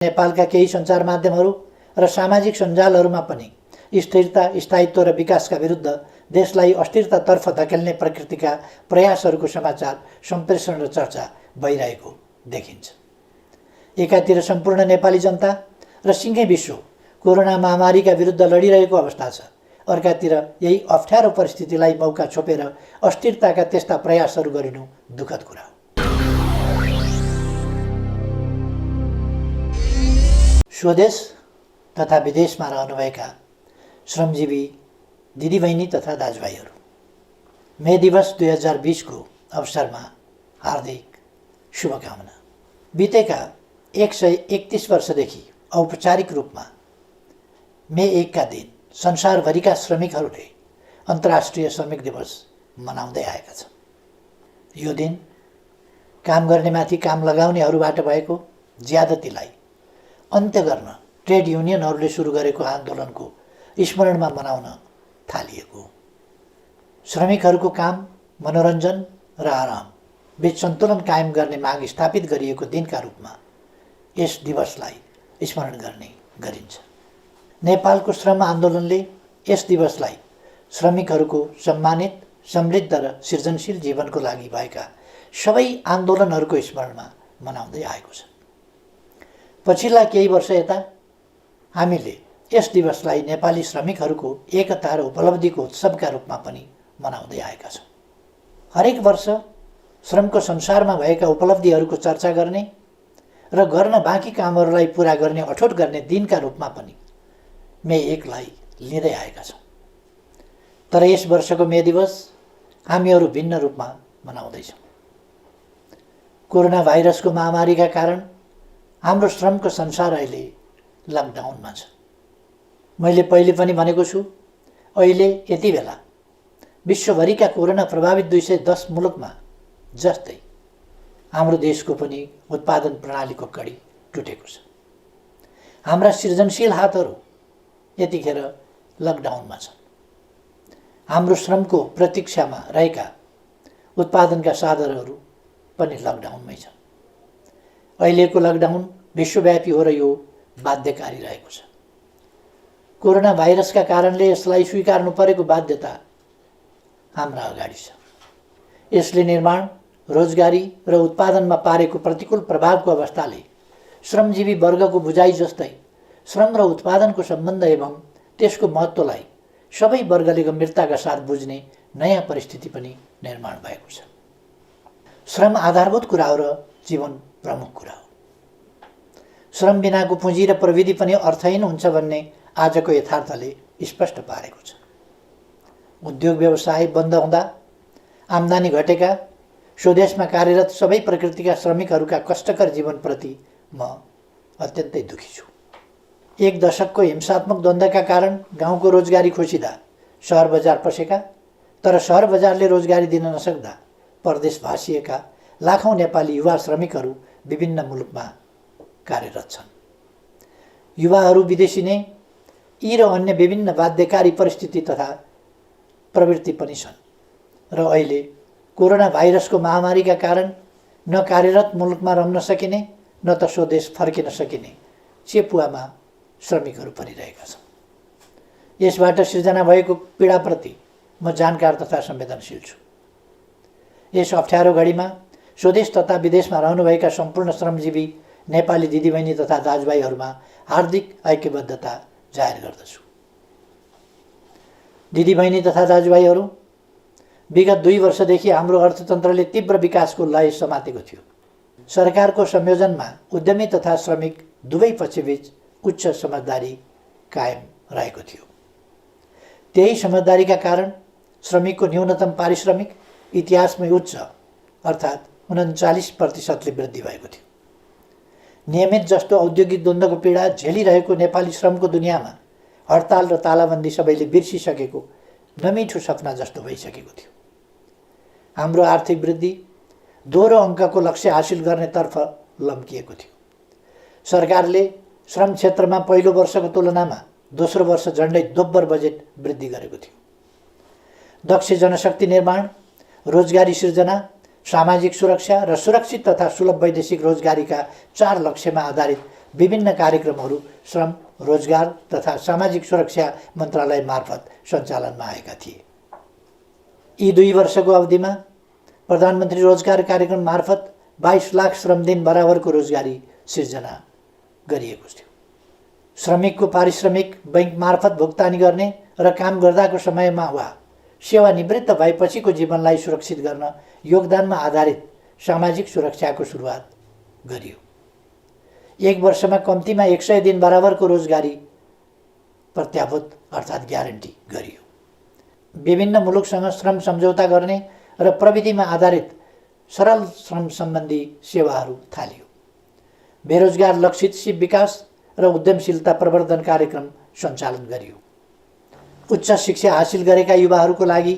नेपालका केही सञ्चार माध्यमहरू र सामाजिक सञ्जालहरूमा पनि स्थिरता, स्थायित्व र विकासका विरुद्ध देशलाई अस्थिरतातर्फ धकेल्ने प्रकृतिका प्रयासहरूको समाचार सम्प्रेषण र चर्चा भइरहेको देखिन्छ। एकातिर सम्पूर्ण नेपाली जनता र सिङ्गै विश्व कोरोना महामारीका विरुद्ध लडिरहेको अवस्था छ, अर्कातिर यही अप्ठ्यारो परिस्थितिलाई मौका छोपेर अस्थिरताका त्यस्ता प्रयासहरू गरिनु दुःखद कुरा हो। स्वदेश तथा विदेशमा रहनुभएका श्रमजीवी दिदीबहिनी तथा दाजुभाइहरू, मे दिवस 2020 को अवसरमा हार्दिक शुभकामना। बितेका 131 वर्षदेखि औपचारिक रूपमा मे 1 का दिन संसारभरिका श्रमिकहरूले अन्तर्राष्ट्रिय श्रमिक दिवस मनाउँदै आएका छन्। यो दिन काम गर्नेमाथि काम लगाउनेहरूबाट भएको ज्यादतीलाई अन्त्य गर्न ट्रेड युनियनहरूले सुरु गरेको आन्दोलनको स्मरणमा मनाउन थालिएको। श्रमिकहरूको काम, मनोरञ्जन र आराम बीच सन्तुलन कायम गर्ने माग स्थापित गरिएको दिनका रूपमा यस दिवसलाई स्मरण गर्ने गरिन्छ। नेपालको श्रम आन्दोलनले यस दिवसलाई श्रमिकहरूको सम्मानित, समृद्ध र सृजनशील जीवनको लागि भएका सबै आन्दोलनहरूको स्मरणमा मनाउँदै आएको छ। पछिल्ला केही वर्ष यता हामीले यस दिवसलाई नेपाली श्रमिकहरूको एकता र उपलब्धिको उत्सवका रूपमा पनि मनाउँदै आएका छौँ। हरेक वर्ष श्रमको संसारमा भएका उपलब्धिहरूको चर्चा गर्ने र गर्न बाँकी कामहरूलाई पुरा गर्ने अठोट गर्ने दिनका रूपमा पनि मे 1 लाई लिँदै आएका छौँ। तर यस वर्षको मे दिवस हामीहरू भिन्न रूपमा मनाउँदैछौँ। कोरोना भाइरसको महामारीका कारण हाम्रो श्रमको संसार अहिले लकडाउनमा छ। मैले पहिले पनि भनेको छु, अहिले यति बेला विश्वभरिका कोरोना प्रभावित 210 मुलुकमा जस्तै हाम्रो देशको पनि उत्पादन प्रणालीको कडी टुटेको छ। हाम्रा सृजनशील हातहरू यतिखेर लकडाउनमा छन्। हाम्रो श्रमको प्रतीक्षामा रहेका उत्पादनका साधनहरू पनि लकडाउनमै छन्। अहिलेको लकडाउन विश्वव्यापी हो र यो बाध्यकारी रहेको छ। कोरोना भाइरसका कारणले यसलाई स्वीकार्नु परेको बाध्यता हाम्रा अगाडि छ। यसले निर्माण, रोजगारी र उत्पादनमा पारेको प्रतिकूल प्रभावको अवस्थाले श्रमजीवी वर्गको बुझाइ जस्तै श्रम र उत्पादनको सम्बन्ध एवं त्यसको महत्त्वलाई सबै वर्गले गम्भीरताका साथ बुझ्ने नयाँ परिस्थिति पनि निर्माण भएको छ। श्रम आधारभूत कुरा हो र जीवन प्रमुख कुरा हो। श्रम बिनाको पुँजी र प्रविधि पनि अर्थहीन हुन्छ भन्ने आजको यथार्थले स्पष्ट पारेको छ। उद्योग व्यवसाय बन्द हुँदा आम्दानी घटेका, स्वदेशमा कार्यरत सबै प्रकृतिका श्रमिकहरूका कष्टकर जीवनप्रति म अत्यन्तै दुखी छु। 1 दशकको हिंसात्मक द्वन्द्वका कारण गाउँको रोजगारी खोसिँदा सहर बजार पसेका, तर सहर बजारले रोजगारी दिन नसक्दा परदेश भासिएका लाखौँ नेपाली युवा श्रमिकहरू विभिन्न मुलुकमा कार्यरत छन्। युवाहरू विदेशिने यी र अन्य विभिन्न बाध्यकारी परिस्थिति तथा प्रवृत्ति पनि छन् र अहिले कोरोना भाइरसको महामारीका कारण न कार्यरत मुलुकमा रहन सकिने न त स्वदेश फर्किन सकिने चेपुवामा श्रमिकहरू परिरहेका छन्। यसबाट सृजना भएको पीडाप्रति म जानकार तथा संवेदनशील छु। यस अप्ठ्यारो घडीमा स्वदेश तथा विदेशमा रहनुभएका सम्पूर्ण श्रमजीवी नेपाली दिदीबहिनी तथा दाजुभाइहरूमा हार्दिक ऐक्यबद्धता जाहेर गर्दछु। दिदीबहिनी तथा दाजुभाइहरू, विगत 2 वर्षदेखि हाम्रो अर्थतन्त्रले तीव्र विकासको लय समातेको थियो। सरकारको संयोजनमा उद्यमी तथा श्रमिक दुवै पक्षबीच उच्च समझदारी कायम रहेको थियो। त्यही समझदारीका कारण श्रमिकको न्यूनतम पारिश्रमिक इतिहासमै उच्च अर्थात् 39% वृद्धि भएको थियो। नियमित जस्तो औद्योगिक द्वन्द्वको पीडा झेलिरहेको नेपाली श्रमको दुनियाँमा हडताल र तालाबन्दी सबैले बिर्सिसकेको नमिठो सपना जस्तो भइसकेको थियो। हाम्रो आर्थिक वृद्धि दोहोरो अङ्कको लक्ष्य हासिल गर्नेतर्फ लम्किएको थियो। सरकारले श्रम क्षेत्रमा पहिलो वर्षको तुलनामा दोस्रो वर्ष झन्डै दोब्बर बजेट वृद्धि गरेको थियो। दक्ष जनशक्ति निर्माण, रोजगारी सृजना, सामाजिक सुरक्षा र सुरक्षित तथा सुलभ वैदेशिक रोजगारीका 4 लक्ष्यमा आधारित विभिन्न कार्यक्रमहरू श्रम, रोजगार तथा सामाजिक सुरक्षा मन्त्रालय मार्फत सञ्चालनमा आएका थिए। यी 2 वर्षको अवधिमा प्रधानमन्त्री रोजगार कार्यक्रम मार्फत 22 लाख श्रमदिन बराबरको रोजगारी सिर्जना गरिएको थियो। श्रमिकको पारिश्रमिक बैंक मार्फत भुक्तानी गर्ने र काम गर्दाको समयमा वा सेवानिवृत्त भएपछिको जीवनलाई सुरक्षित गर्न योगदानमा आधारित सामाजिक सुरक्षाको सुरुवात गरियो। 1 वर्षमा कम्तीमा 100 दिन बराबरको रोजगारी प्रत्याभूत अर्थात् ग्यारेन्टी गरियो। विभिन्न मुलुकसँग श्रम सम्झौता गर्ने र प्रविधिमा आधारित सरल श्रम सम्बन्धी सेवाहरू थालियो। बेरोजगार लक्षित सिप विकास र उद्यमशीलता प्रवर्धन कार्यक्रम सञ्चालन गरियो। उच्च शिक्षा हासिल गरेका युवाहरूको लागि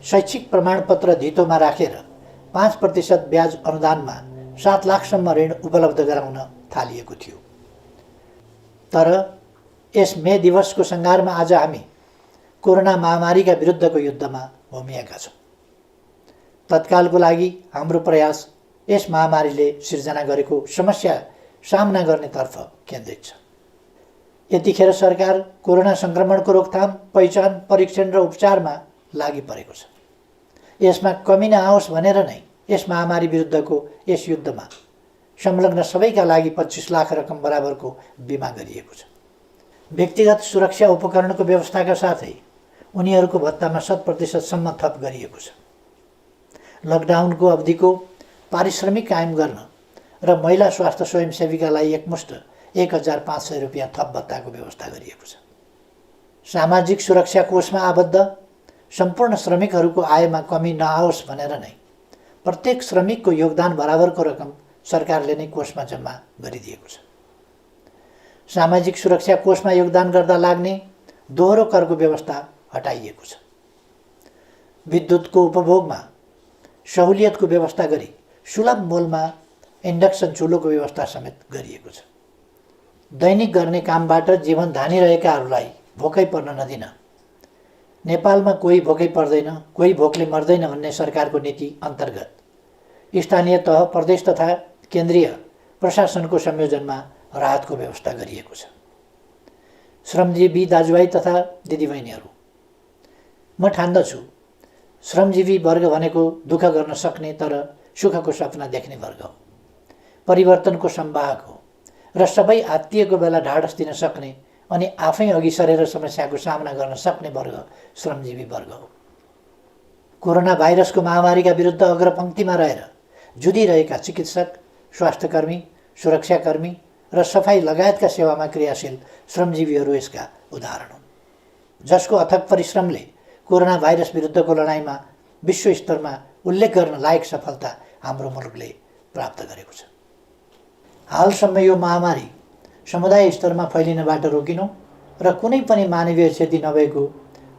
शैक्षिक प्रमाणपत्र धितोमा राखेर 5% ब्याज अनुदानमा 7 लाखसम्म ऋण उपलब्ध गराउन थालिएको थियो। तर यस मे दिवसको सङ्घारमा आज हामी कोरोना महामारीका विरुद्धको युद्धमा होमिएका छौँ। तत्कालको लागि हाम्रो प्रयास यस महामारीले सिर्जना गरेको समस्या सामना गर्नेतर्फ केन्द्रित छ। यतिखेर सरकार कोरोना सङ्क्रमणको रोकथाम, पहिचान, परीक्षण र उपचारमा लागि परेको छ। यसमा कमी नआओस् भनेर नै यस महामारी विरुद्धको यस युद्धमा संलग्न सबैका लागि 25 लाख रकम बराबरको बिमा गरिएको छ। व्यक्तिगत सुरक्षा उपकरणको व्यवस्थाका साथै उनीहरूको भत्तामा 100% सम्म थप गरिएको छ। लकडाउनको अवधिको पारिश्रमिक कायम गर्न र महिला स्वास्थ्य स्वयंसेविकालाई एकमुष्ट 1500 रुपियाँ थप भत्ताको व्यवस्था गरिएको छ। सामाजिक सुरक्षा कोषमा आबद्ध सम्पूर्ण श्रमिकहरूको आयमा कमी नआओस् भनेर नै प्रत्येक श्रमिकको योगदान बराबरको रकम सरकारले नै कोषमा जम्मा गरिदिएको छ। सामाजिक सुरक्षा कोषमा योगदान गर्दा लाग्ने दोहोरो करको व्यवस्था हटाइएको छ। विद्युतको उपभोगमा सहुलियतको व्यवस्था गरी सुलभ मूल्यमा इन्डक्सन चुलोको व्यवस्था समेत गरिएको छ। दैनिक गर्ने कामबाट जीवन धानिरहेकाहरूलाई भोकै पर्न नदिन, नेपालमा कोही भोकै पर्दैन, कोही भोकले मर्दैन भन्ने सरकारको नीति अन्तर्गत स्थानीय तह, प्रदेश तथा केन्द्रीय प्रशासनको संयोजनमा राहतको व्यवस्था गरिएको छ। श्रमजीवी दाजुभाइ तथा दिदीबहिनीहरू, म ठान्दछु श्रमजीवी वर्ग भनेको दुःख गर्न सक्ने तर सुखको सपना देख्ने वर्ग हो, परिवर्तनको संवाहक हो र सबै आत्तिएको बेला ढाडस दिन सक्ने अनि आफै अघि सरेर समस्याको सामना गर्न सक्ने वर्ग श्रमजीवी वर्ग हो। कोरोना भाइरसको महामारीका विरुद्ध अग्रपङ्क्तिमा रहेर जुधिरहेका चिकित्सक, स्वास्थ्यकर्मी, सुरक्षाकर्मी र सफाई लगायतका सेवामा क्रियाशील श्रमजीवीहरू यसका उदाहरण हुन्, जसको अथक परिश्रमले कोरोना भाइरस विरुद्धको लडाइँमा विश्व स्तरमा उल्लेख गर्न लायक सफलता हाम्रो मुलुकले प्राप्त गरेको छ। हालसम्म यो महामारी समुदाय स्तरमा फैलिनबाट रोकिनु र कुनै पनि मानवीय क्षति नभएको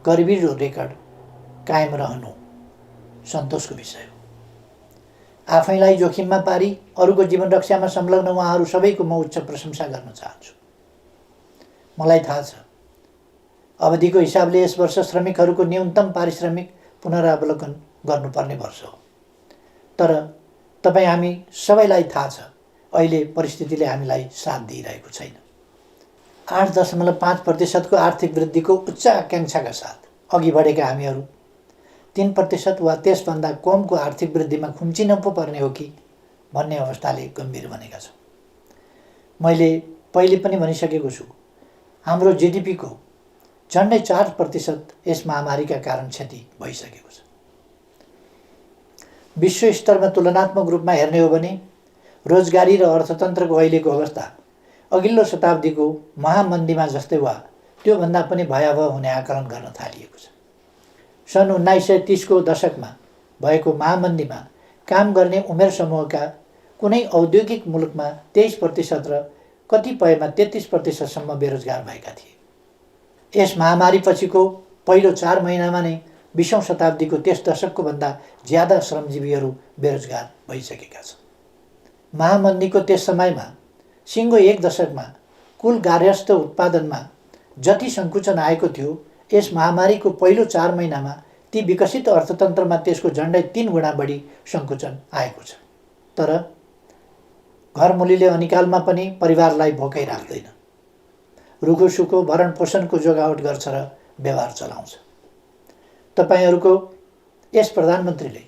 गरिबी रेकर्ड कायम रहनु सन्तोषको विषय हो। आफैलाई जोखिममा पारी अरूको जीवन रक्षामा संलग्न उहाँहरू सबैको म उच्च प्रशंसा गर्न चाहन्छु। मलाई थाहा छ अवधिको हिसाबले यस वर्ष श्रमिकहरूको न्यूनतम पारिश्रमिक पुनरावलोकन गर्नुपर्ने वर्ष हो। तर तपाईँ हामी सबैलाई थाहा छ अहिले परिस्थितिले हामीलाई साथ दिइरहेको छैन। 8.5% आर्थिक वृद्धिको उच्च आकाङ्क्षाका साथ अघि बढेका हामीहरू 3% वा त्यसभन्दा कमको आर्थिक वृद्धिमा खुम्चिन पो पर्ने हो कि भन्ने अवस्थाले गम्भीर बनेका छौँ। मैले पहिले पनि भनिसकेको छु, हाम्रो जिडिपीको झन्डै 4% यस महामारीका कारण क्षति भइसकेको छ। विश्व स्तरमा तुलनात्मक रूपमा हेर्ने हो भने रोजगारी र अर्थतन्त्रको अहिलेको अवस्था अघिल्लो शताब्दीको महामन्दीमा जस्तै वा त्योभन्दा पनि भयावह हुने आकलन गर्न थालिएको छ। सन् 1930को दशकमा भएको महामन्दीमा काम गर्ने उमेर समूहका कुनै औद्योगिक मुलुकमा 23% र कतिपयमा 33% सम्म बेरोजगार भएका थिए। यस महामारी पछिको पहिलो 4 महिनामा नै 20औं शताब्दीको त्यस दशकको भन्दा ज्यादा श्रमजीवीहरू बेरोजगार भइसकेका छन्। महामन्दीको त्यस समयमा सिङ्गो 1 दशकमा कुल गार्हस्थ्य उत्पादनमा जति सङ्कुचन आएको थियो, यस महामारीको पहिलो 4 महिनामा ती विकसित अर्थतन्त्रमा त्यसको झन्डै 3 गुणा बढी सङ्कुचन आएको छ। तर घरमुलीले अनिकालमा पनि परिवारलाई भोकै राख्दैन। रुखो सुखो भरण पोषणको जोगावट गर्छ र व्यवहार चलाउँछ। तपाईँहरूको यस प्रधानमन्त्रीले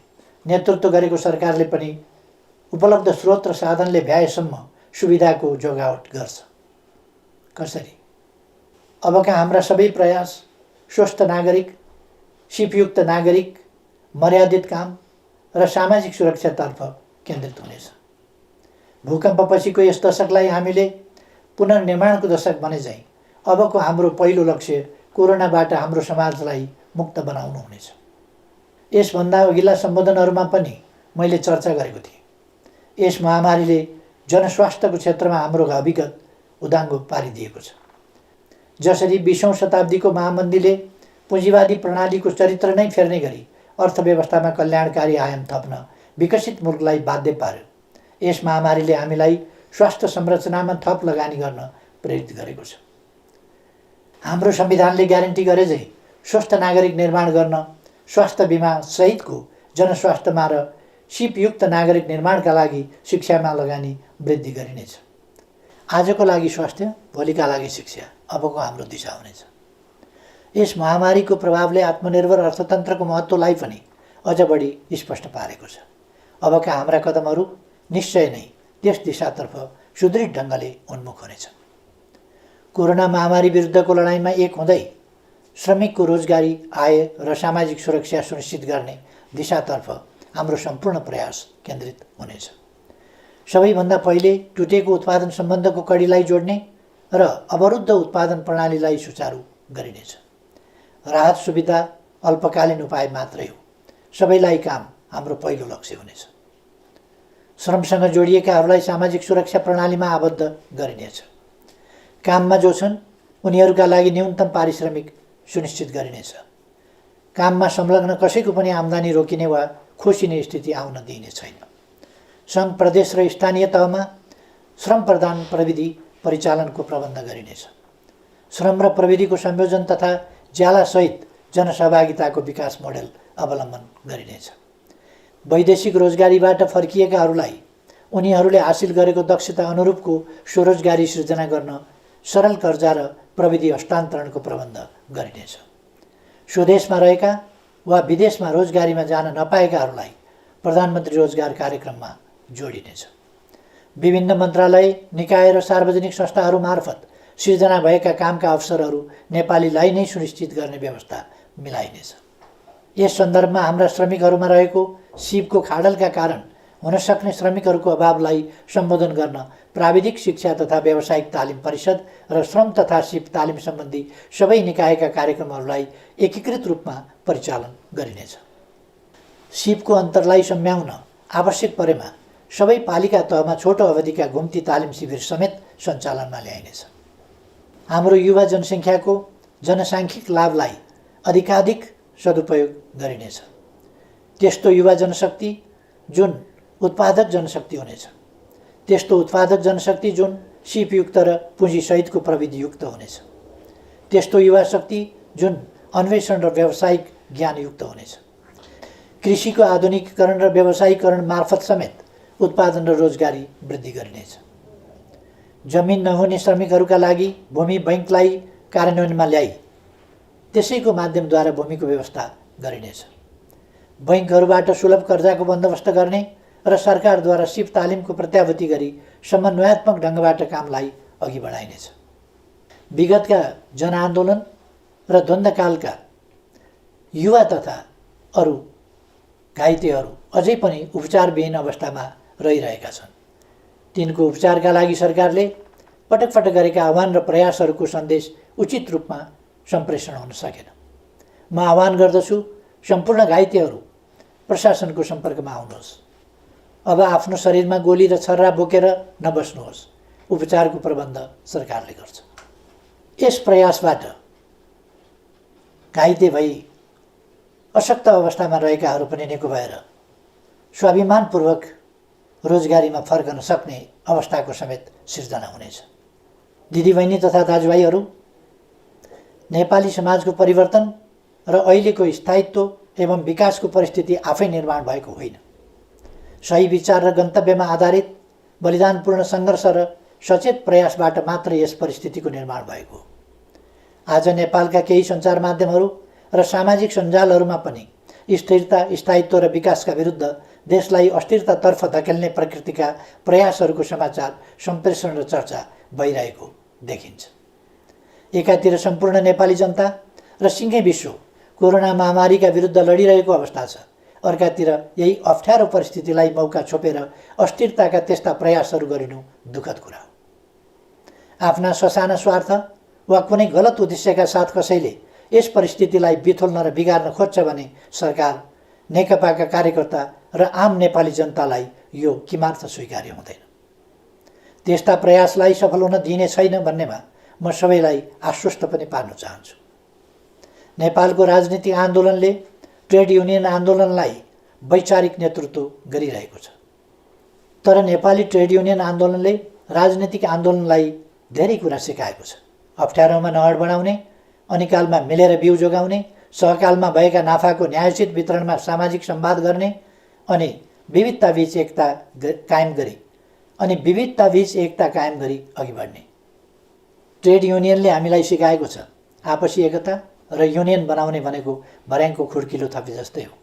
नेतृत्व गरेको सरकारले पनि उपलब्ध स्रोत र साधनले भ्याएसम्म सुविधाको जोगावट गर्छ। कसरी? अबका हाम्रा सबै प्रयास स्वस्थ नागरिक, सिपयुक्त नागरिक, मर्यादित काम र सामाजिक सुरक्षातर्फ केन्द्रित हुनेछ। भूकम्पपछिको यस दशकलाई हामीले पुनर्निर्माणको दशक बने झैँ अबको हाम्रो पहिलो लक्ष्य कोरोनाबाट हाम्रो समाजलाई मुक्त बनाउनु हुनेछ। यसभन्दा अघिल्ला सम्बोधनहरूमा पनि मैले चर्चा गरेको थिएँ। यस महामारीले जनस्वास्थ्यको क्षेत्रमा हाम्रो अभिगत उदाङ्गो पारिदिएको छ। जसरी 20औं शताब्दीको महामन्दीले पुँजीवादी प्रणालीको चरित्र नै फेर्ने गरी अर्थव्यवस्थामा कल्याणकारी आयाम थप्न विकसित मुलुकलाई बाध्य पार्यो, यस महामारीले हामीलाई स्वास्थ्य संरचनामा थप लगानी गर्न प्रेरित गरेको छ। हाम्रो संविधानले ग्यारेन्टी गरे झै स्वस्थ नागरिक निर्माण गर्न स्वास्थ्य बिमा सहितको जनस्वास्थ्यमा र सिपयुक्त नागरिक निर्माणका लागि शिक्षामा लगानी वृद्धि गरिनेछ। आजको लागि स्वास्थ्य, भोलिका लागि शिक्षा अबको हाम्रो दिशा हुनेछ। यस महामारीको प्रभावले आत्मनिर्भर अर्थतन्त्रको महत्त्वलाई पनि अझ बढी स्पष्ट पारेको छ। अबका हाम्रा कदमहरू निश्चय नै त्यस दिशातर्फ सुदृढ ढङ्गले उन्मुख हुनेछन्। कोरोना महामारी विरुद्धको लडाइँमा एक हुँदै श्रमिकको रोजगारी, आय र सामाजिक सुरक्षा सुनिश्चित गर्ने दिशातर्फ हाम्रो सम्पूर्ण प्रयास केन्द्रित हुनेछ। सबैभन्दा पहिले टुटेको उत्पादन सम्बन्धको कडीलाई जोड्ने र अवरुद्ध उत्पादन प्रणालीलाई सुचारू गरिनेछ। राहत सुविधा अल्पकालीन उपाय मात्रै हो, सबैलाई काम हाम्रो पहिलो लक्ष्य हुनेछ। श्रमसँग जोडिएकाहरूलाई सामाजिक सुरक्षा प्रणालीमा आबद्ध गरिनेछ। काममा जो छन् उनीहरूका लागि न्यूनतम पारिश्रमिक सुनिश्चित गरिनेछ। काममा संलग्न कसैको पनि आम्दानी रोकिने वा खोसिने स्थिति आउन दिइने छैन। सङ्घ, प्रदेश र स्थानीय तहमा श्रम प्रदान प्रविधि परिचालनको प्रबन्ध गरिनेछ। श्रम र प्रविधिको संयोजन तथा ज्यालासहित जनसहभागिताको विकास मोडेल अवलम्बन गरिनेछ। वैदेशिक रोजगारीबाट फर्किएकाहरूलाई उनीहरूले हासिल गरेको दक्षता अनुरूपको स्वरोजगारी सृजना गर्न सरल कर्जा र प्रविधि हस्तान्तरणको प्रबन्ध गरिनेछ। स्वदेशमा रहेका वा विदेशमा रोजगारीमा जान नपाएकाहरूलाई प्रधानमन्त्री रोजगार कार्यक्रममा जोडिनेछ। विभिन्न मन्त्रालय, निकाय र सार्वजनिक संस्थाहरू मार्फत सिर्जना भएका कामका अवसरहरू नेपालीलाई नै सुनिश्चित गर्ने व्यवस्था मिलाइनेछ। यस सन्दर्भमा हाम्रा श्रमिकहरूमा रहेको सिपको खाडलका कारण हुन सक्ने श्रमिकहरूको अभावलाई सम्बोधन गर्न प्राविधिक शिक्षा तथा व्यावसायिक तालिम परिषद र श्रम तथा सिप तालिम सम्बन्धी सबै निकायका कार्यक्रमहरूलाई एकीकृत रूपमा परिचालन गरिनेछ। सिपको अन्तरलाई सम्झाउन आवश्यक परेमा सबै पालिका तहमा छोटो अवधिका घुम्ती तालिम शिविर समेत सञ्चालनमा ल्याइनेछ। हाम्रो युवा जनसङ्ख्याको जनसाङ्ख्यिक लाभलाई अधिकाधिक सदुपयोग गरिनेछ। त्यस्तो युवा जनशक्ति जुन उत्पादक जनशक्ति हुनेछ, त्यस्तो उत्पादक जनशक्ति जुन सिपयुक्त र पुँजीसहितको प्रविधियुक्त हुनेछ, त्यस्तो युवा शक्ति जुन अन्वेषण र व्यावसायिक ज्ञानयुक्त हुनेछ। कृषिको आधुनिकीकरण र व्यावसायीकरण मार्फत समेत उत्पादन र रोजगारी वृद्धि गरिनेछ। जमिन नहुने श्रमिकहरूका लागि भूमि बैङ्कलाई कार्यान्वयनमा ल्याई त्यसैको माध्यमद्वारा भूमिको व्यवस्था गरिनेछ। बैङ्कहरूबाट सुलभ कर्जाको बन्दोबस्त गर्ने र सरकारद्वारा सिप तालिमको प्रत्याभूति गरी समन्वयात्मक ढङ्गबाट कामलाई अघि बढाइनेछ। विगतका जनआन्दोलन र द्वन्द्वकालका युवा तथा अरू घाइतेहरू अझै पनि उपचारविहीन अवस्थामा रहिरहेका छन्। तिनको उपचारका लागि सरकारले पटक पटक गरेका आह्वान र प्रयासहरूको सन्देश उचित रूपमा सम्प्रेषण हुन सकेन। म आह्वान गर्दछु सम्पूर्ण घाइतेहरू प्रशासनको सम्पर्कमा आउनुहोस्। अब आफ्नो शरीरमा गोली र छर्रा बोकेर नबस्नुहोस्। उपचारको प्रबन्ध सरकारले गर्छ। यस प्रयासबाट घाइते भई अशक्त अवस्थामा रहेकाहरू पनि निको भएर स्वाभिमानपूर्वक रोजगारीमा फर्कन सक्ने अवस्थाको समेत सिर्जना हुनेछ। दिदीबहिनी तथा दाजुभाइहरू, नेपाली समाजको परिवर्तन र अहिलेको स्थायित्व एवं विकासको परिस्थिति आफै निर्माण भएको होइन। सही विचार र गन्तव्यमा आधारित बलिदानपूर्ण सङ्घर्ष र सचेत प्रयासबाट मात्र यस परिस्थितिको निर्माण भएको हो। आज नेपालका केही सञ्चार माध्यमहरू र सामाजिक सञ्जालहरूमा पनि स्थिरता, स्थायित्व र विकासका विरुद्ध देशलाई अस्थिरतातर्फ धकेल्ने प्रकृतिका प्रयासहरूको समाचार सम्प्रेषण र चर्चा भइरहेको देखिन्छ। एकातिर सम्पूर्ण नेपाली जनता र सिङ्गै विश्व कोरोना महामारीका विरुद्ध लडिरहेको अवस्था छ, अर्कातिर यही अप्ठ्यारो परिस्थितिलाई मौका छोपेर अस्थिरताका त्यस्ता प्रयासहरू गरिनु दुःखद कुरा हो। आफ्ना ससाना स्वार्थ वा कुनै गलत उद्देश्यका साथ कसैले यस परिस्थितिलाई बिथोल्न र बिगार्न खोज्छ भने सरकार, नेकपाका कार्यकर्ता र आम नेपाली जनतालाई यो किमार्थ स्वीकार्य हुँदैन। त्यस्ता प्रयासलाई सफल हुन दिइने छैन भन्नेमा म सबैलाई आश्वस्त पनि पार्न चाहन्छु। नेपालको राजनीतिक आन्दोलनले ट्रेड युनियन आन्दोलनलाई वैचारिक नेतृत्व गरिरहेको छ, तर नेपाली ट्रेड युनियन आन्दोलनले राजनीतिक आन्दोलनलाई धेरै कुरा सिकाएको छ। अप्ठ्यारोमा नहड बनाउने, अनिकालमा मिलेर बिउ जोगाउने, सहकालमा भएका नाफाको न्यायोचित वितरणमा सामाजिक संवाद गर्ने अनि विविधताबीच एकता कायम गरी अघि बढ्ने। ट्रेड युनियनले हामीलाई सिकाएको छ आपसी एकता र युनियन बनाउने भनेको भर्याङको खुड्किलो थपे जस्तै हो।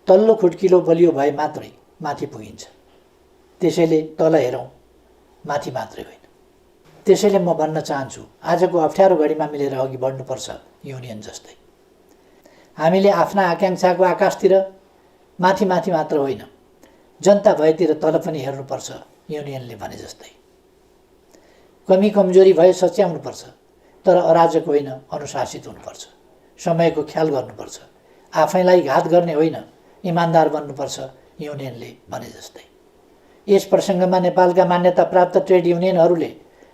तल्लो खुड्किलो बलियो भए मात्रै माथि पुगिन्छ। त्यसैले तल हेरौँ, माथि मात्रै होइन। त्यसैले म भन्न चाहन्छु, आजको अप्ठ्यारो घडीमा मिलेर अघि बढ्नुपर्छ युनियन जस्तै। हामीले आफ्ना आकाङ्क्षाको आकाशतिर माथि मात्र होइन, जनता भएतिर तल पनि हेर्नुपर्छ युनियनले भने जस्तै। कमी कमजोरी भए सच्याउनुपर्छ, तर अराजक होइन, अनुशासित हुनुपर्छ। समयको ख्याल गर्नुपर्छ, आफैलाई घात गर्ने होइन, इमान्दार बन्नुपर्छ युनियनले भने जस्तै। यस प्रसङ्गमा नेपालका मान्यता प्राप्त ट्रेड युनियनहरूले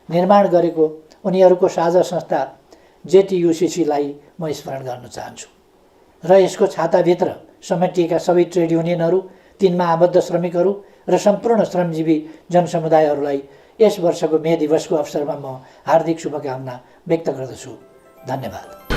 निर्माण गरेको उनीहरूको साझा संस्था जेटियुसीलाई म स्मरण गर्न चाहन्छु र यसको छाताभित्र समेटिएका सबै ट्रेड युनियनहरू, तिनमा आबद्ध श्रमिकहरू र सम्पूर्ण श्रमजीवी जनसमुदायहरूलाई यस वर्षको मे दिवसको अवसरमा म हार्दिक शुभकामना व्यक्त गर्दछु। धन्यवाद।